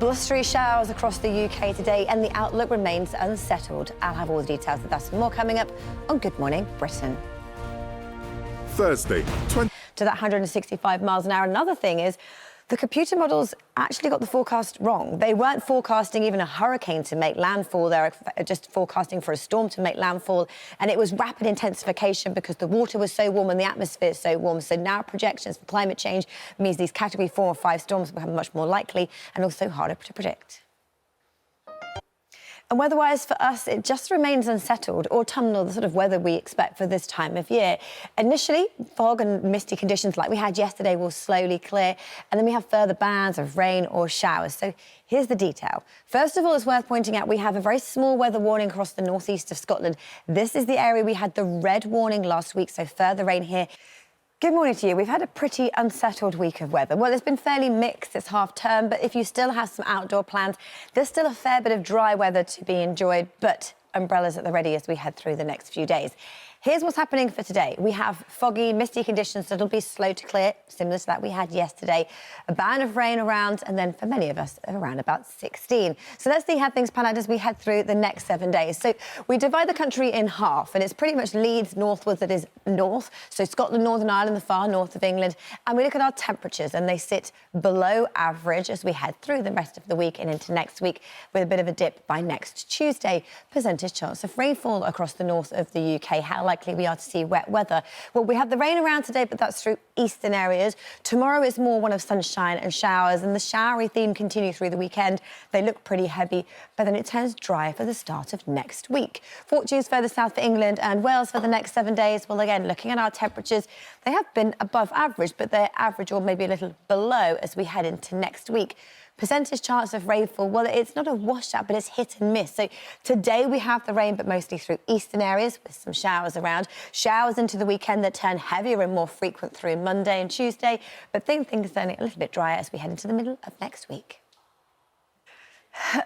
Blustery showers across the UK today, and the outlook remains unsettled. I'll have all the details of that and more coming up on Good Morning Britain. Thursday, to that 165 miles an hour. Another thing is the computer models actually got the forecast wrong. They weren't forecasting even a hurricane to make landfall. They're just forecasting for a storm to make landfall. And it was rapid intensification because the water was so warm and the atmosphere is so warm. So now projections for climate change means these Category 4 or 5 storms become much more likely and also harder to predict. And weather-wise for us, it just remains unsettled, autumnal, the sort of weather we expect for this time of year. Initially, fog and misty conditions like we had yesterday will slowly clear, and then we have further bands of rain or showers. So here's the detail. First of all, it's worth pointing out we have a very small weather warning across the northeast of Scotland. This is the area we had the red warning last week, so further rain here. Good morning to you. We've had a pretty unsettled week of weather. Well, it's been fairly mixed. It's half term, but if you still have some outdoor plans, there's still a fair bit of dry weather to be enjoyed, but umbrellas at the ready as we head through the next few days. Here's what's happening for today. We have foggy, misty conditions that'll be slow to clear, similar to that we had yesterday. A band of rain around, and then for many of us, around about 16. So let's see how things pan out as we head through the next 7 days. So we divide the country in half, and it's pretty much Leeds northwards that is north. So Scotland, Northern Ireland, the far north of England. And we look at our temperatures, and they sit below average as we head through the rest of the week and into next week, with a bit of a dip by next Tuesday. Percentage chance of rainfall across the north of the UK. How likely we are to see wet weather? Well, we have the rain around today, but that's through eastern areas. Tomorrow is more one of sunshine and showers, and the showery theme continues through the weekend. They look pretty heavy, but then it turns dry for the start of next week. Fortunes further south for England and Wales for the next 7 days. Well, again, looking at our temperatures, they have been above average, but they're average or maybe a little below as we head into next week. Percentage chance of rainfall, well, it's not a washout, but it's hit and miss. So today we have the rain, but mostly through eastern areas with some showers around. Showers into the weekend that turn heavier and more frequent through Monday and Tuesday, but things turning a little bit drier as we head into the middle of next week.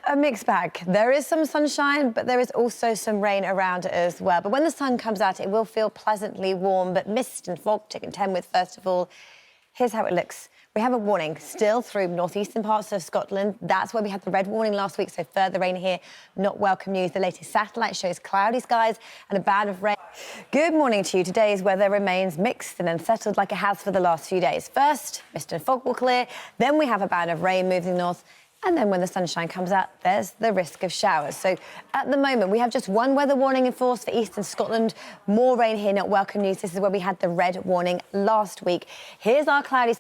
A mixed bag. There is some sunshine, but there is also some rain around as well. But when the sun comes out, it will feel pleasantly warm, but mist and fog to contend with first of all. Here's how it looks. We have a warning still through northeastern parts of Scotland. That's where we had the red warning last week, so further rain here, not welcome news. The latest satellite shows cloudy skies and a band of rain. Good morning to you. Today's weather remains mixed and unsettled like it has for the last few days. First, mist and fog will clear, then we have a band of rain moving north, and then when the sunshine comes out, there's the risk of showers. So at the moment, we have just one weather warning in force for eastern Scotland. More rain here, not welcome news. This is where we had the red warning last week. Here's our cloudy.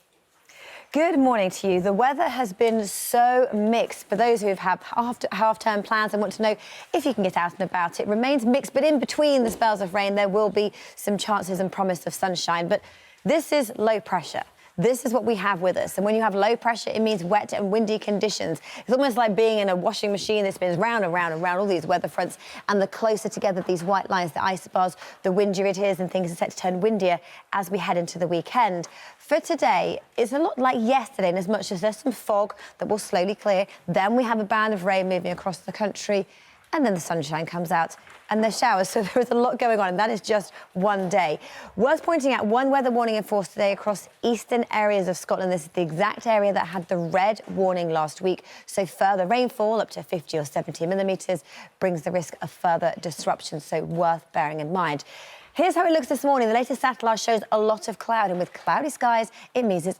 Good morning to you. The weather has been so mixed. For those who have had half-term plans and want to know if you can get out and about, it remains mixed. But in between the spells of rain, there will be some chances and promise of sunshine. But this is low pressure. This is what we have with us. And when you have low pressure, it means wet and windy conditions. It's almost like being in a washing machine that spins round and round and round all these weather fronts. And the closer together these white lines, the isobars, the windier it is, and things are set to turn windier as we head into the weekend. For today, it's a lot like yesterday in as much as there's some fog that will slowly clear. Then we have a band of rain moving across the country. And then the sunshine comes out and there's showers. So there is a lot going on, and that is just one day. Worth pointing out, one weather warning in force today across eastern areas of Scotland. This is the exact area that had the red warning last week. So further rainfall, up to 50 or 70 millimetres, brings the risk of further disruption. So worth bearing in mind. Here's how it looks this morning. The latest satellite shows a lot of cloud, and with cloudy skies, it means it's